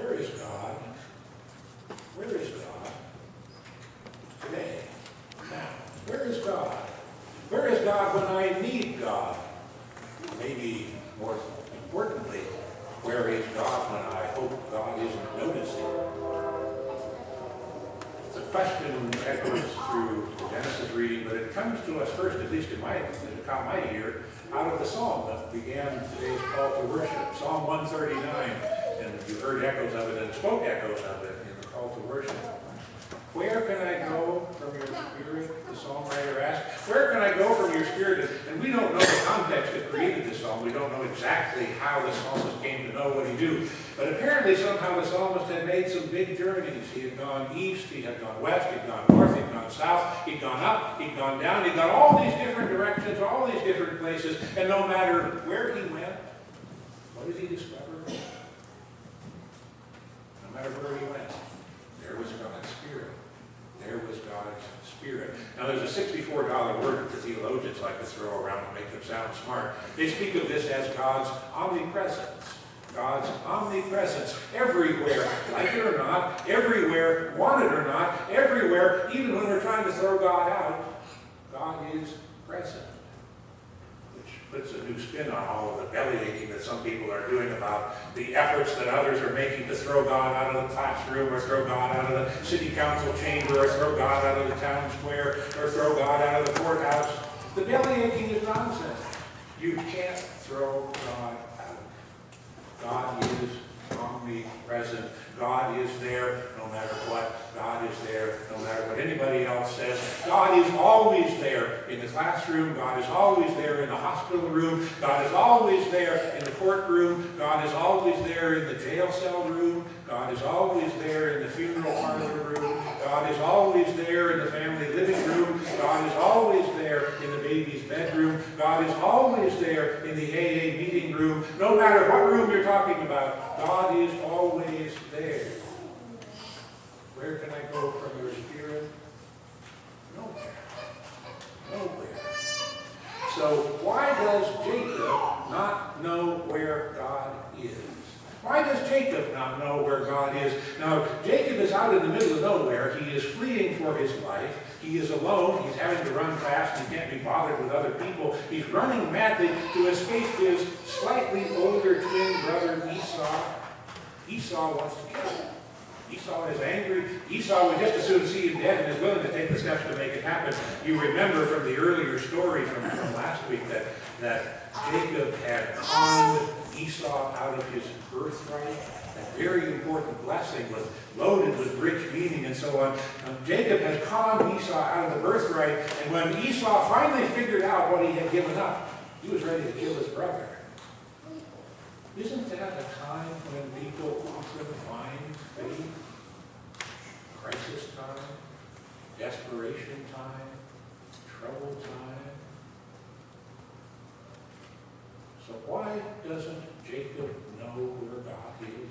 where is God? Where is God today? Now, where is God? Where is God when I need God? Maybe more importantly, where is God when I hope God isn't noticing? The question echoes through the Genesis reading, but it comes to us first, at least in my ear, out of the psalm that began today's call to worship, Psalm 139. And you heard echoes of it and spoke echoes of it in the call to worship. Where can I go from your spirit? The psalm writer asked. Where can I go from your spirit? And we don't know the context that created this psalm. We don't know exactly how the psalmist came to know what he do. But apparently somehow the psalmist had made some big journeys. He had gone east, he had gone west, he'd gone north, he'd gone south, he'd gone up, he'd gone down, he'd gone all these different directions, all these different places. And no matter where he went, what did he discover? No matter where he went, there was God's Spirit. There was God's Spirit. Now there's a $64 word that the theologians like to throw around to make them sound smart. They speak of this as God's omnipresence. God's omnipresence. Everywhere, like it or not, everywhere, want it or not, everywhere, even when we're trying to throw God out, God is present. Puts a new spin on all of the belly aching that some people are doing about the efforts that others are making to throw God out of the classroom, or throw God out of the city council chamber, or throw God out of the town square, or throw God out of the courthouse. The belly aching is nonsense. You can't throw God out. God is omnipresent. God is there no matter what. God is there no matter what anybody else says. God is always there in the classroom. God is always there in the hospital room. God is always there in the courtroom. God is always there in the jail cell room. God is always there in the funeral parlor room. God is always there in the family living room. God is always there in the baby's bedroom. God is always there in the AA meeting room. No matter what room you're talking about, God is always there. Where can I go from your spirit? Nowhere. Nowhere. So why does Jacob not know where God is? Why does Jacob not know where God is? Now, Jacob is out in the middle of nowhere. He is fleeing for his life. He is alone. He's having to run fast. He can't be bothered with other people. He's running madly to escape his slightly older twin brother Esau. Esau wants to kill him. Esau is angry. Esau would just as soon see him dead and is willing to take the steps to make it happen. You remember from the earlier story from last week that Jacob had conned Esau out of his birthright. That very important blessing was loaded with rich meaning and so on. Jacob had conned Esau out of the birthright, and when Esau finally figured out what he had given up, he was ready to kill his brother. Isn't that a time when people often find faith? Crisis time, desperation time, trouble time. So why doesn't Jacob know where God is?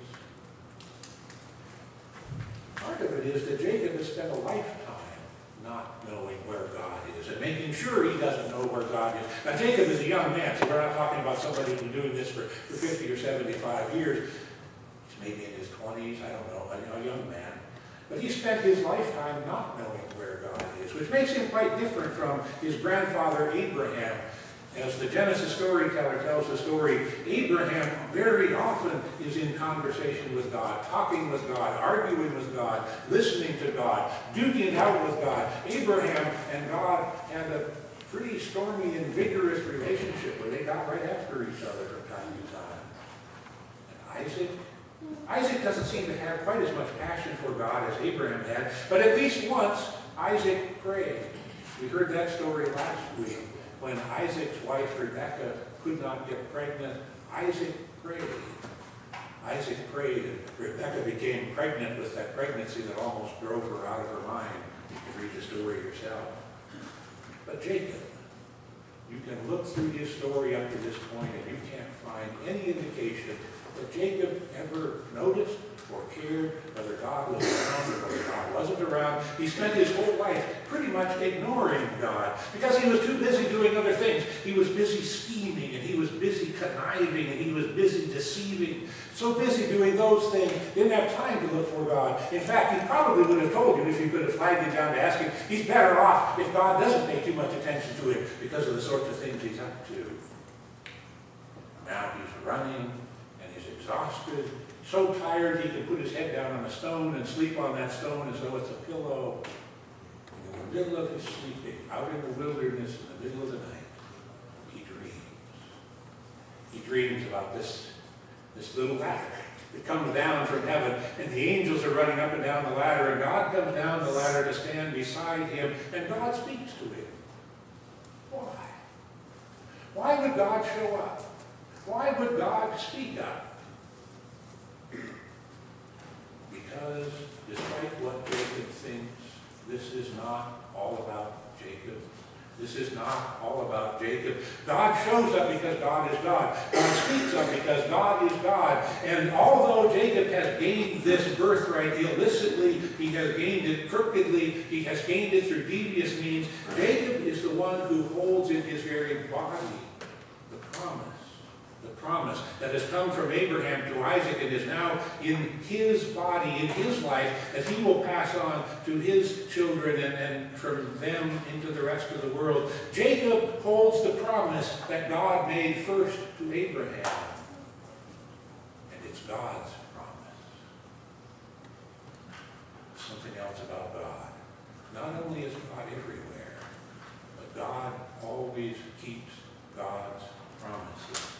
Part of it is that Jacob has spent a lifetime not knowing where God is and making sure he doesn't know where God is. Now Jacob is a young man, so we're not talking about somebody who's been doing this for 50 or 75 years. He's maybe in his 20s, I don't know, a young man. But he spent his lifetime not knowing where God is, which makes him quite different from his grandfather Abraham. As the Genesis storyteller tells the story, Abraham very often is in conversation with God, talking with God, arguing with God, listening to God, duking it out with God. Abraham and God had a pretty stormy and vigorous relationship where they got right after each other from time to time. And Isaac doesn't seem to have quite as much passion for God as Abraham had, but at least once Isaac prayed. We heard that story last week. When Isaac's wife Rebekah could not get pregnant, Isaac prayed. Isaac prayed, and Rebekah became pregnant with that pregnancy that almost drove her out of her mind. You can read the story yourself. But Jacob, you can look through his story up to this point, and you can't find any indication that Jacob ever noticed or cared whether God was around or whether God wasn't around. He spent his whole life pretty much ignoring God because he was too busy doing other things. He was busy scheming, and he was busy conniving, and he was busy deceiving. So busy doing those things, didn't have time to look for God. In fact, he probably would have told you, if you could have flagged him down to ask him, he's better off if God doesn't pay too much attention to him because of the sorts of things he's up to. Now he's running, and he's exhausted, so tired he can put his head down on a stone and sleep on that stone as though it's a pillow. And in the middle of his sleeping, out in the wilderness, in the middle of the night, he dreams. He dreams about this little ladder that comes down from heaven, and the angels are running up and down the ladder, and God comes down the ladder to stand beside him, and God speaks to him. Why? Why would God show up? Why would God speak up? Because despite what Jacob thinks, this is not all about Jacob. This is not all about Jacob. God shows up because God is God. God speaks up because God is God. And although Jacob has gained this birthright illicitly, he has gained it crookedly, he has gained it through devious means, Jacob is the one who holds in his very body the promise that has come from Abraham to Isaac and is now in his body, in his life, that he will pass on to his children and from them into the rest of the world. Jacob holds the promise that God made first to Abraham. And it's God's promise. Something else about God. Not only is God everywhere, but God always keeps God's promises.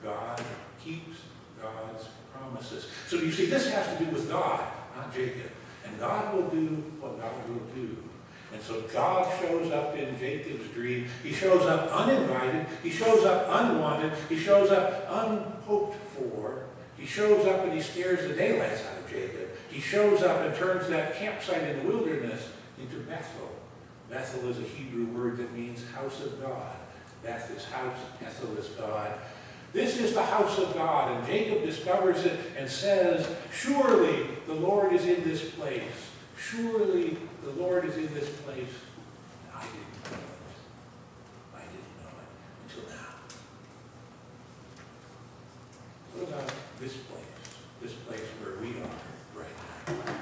God keeps God's promises. So you see, this has to do with God, not Jacob. And God will do what God will do. And so God shows up in Jacob's dream. He shows up uninvited. He shows up unwanted. He shows up unhoped for. He shows up and he scares the daylights out of Jacob. He shows up and turns that campsite in the wilderness into Bethel. Bethel is a Hebrew word that means house of God. Beth is house, Bethel is God. This is the house of God, and Jacob discovers it and says, surely the Lord is in this place. Surely the Lord is in this place. And I didn't know it. I didn't know it until now. What about this place where we are right now?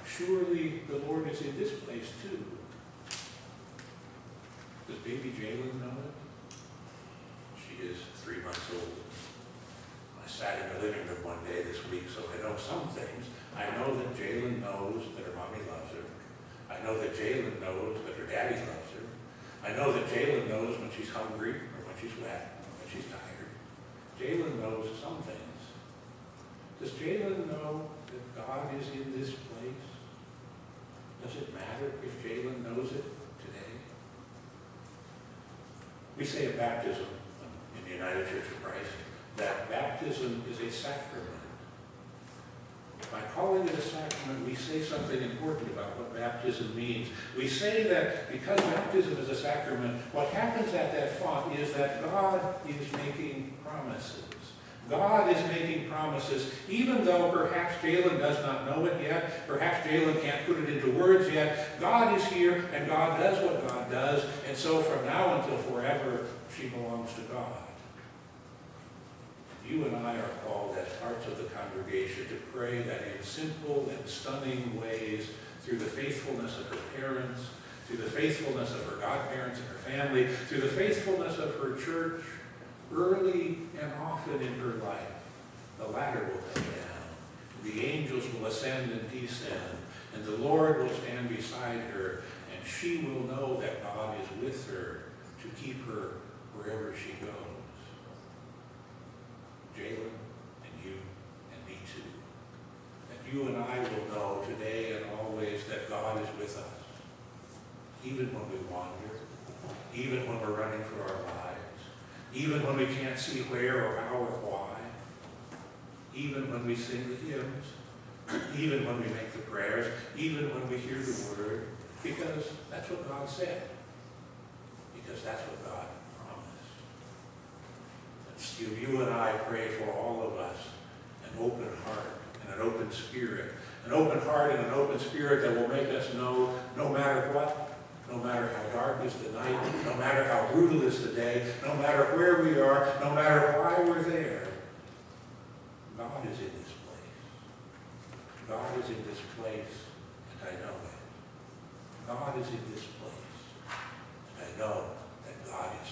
Surely the Lord is in this place too. Does baby Jalen know it? She is 3 months old. I sat in the living room one day this week, so I know some things. I know that Jalen knows that her mommy loves her. I know that Jalen knows that her daddy loves her. I know that Jalen knows when she's hungry or when she's wet or when she's tired. Jalen knows some things. Does Jalen know that God is in this place? Does it matter if Jalen knows it today? We say at baptism in the United Church of Christ that baptism is a sacrament. By calling it a sacrament, we say something important about what baptism means. We say that because baptism is a sacrament, what happens at that font is that God is making promises. God is making promises, even though perhaps Jalen does not know it yet, perhaps Jalen can't put it into words yet. God is here, and God does what God does, and so from now until forever, she belongs to God. You and I are called as parts of the congregation to pray that in simple and stunning ways, through the faithfulness of her parents, through the faithfulness of her godparents and her family, through the faithfulness of her church, early and often in her life, the ladder will come down, the angels will ascend and descend, and the Lord will stand beside her, and she will know that God is with her to keep her wherever she goes. Jalen, and you, and me too. That you and I will know today and always that God is with us, even when we wander, even when we're running for our lives, even when we can't see where or how or why, even when we sing the hymns, even when we make the prayers, even when we hear the word, because that's what God said, because that's what God promised. You and I pray for all of us an open heart and an open spirit. An open heart and an open spirit that will make us know, no matter what, no matter how dark is the night, no matter how brutal is the day, no matter where we are, no matter why we're there, God is in this place. God is in this place, and I know it. God is in this place, and I know that God is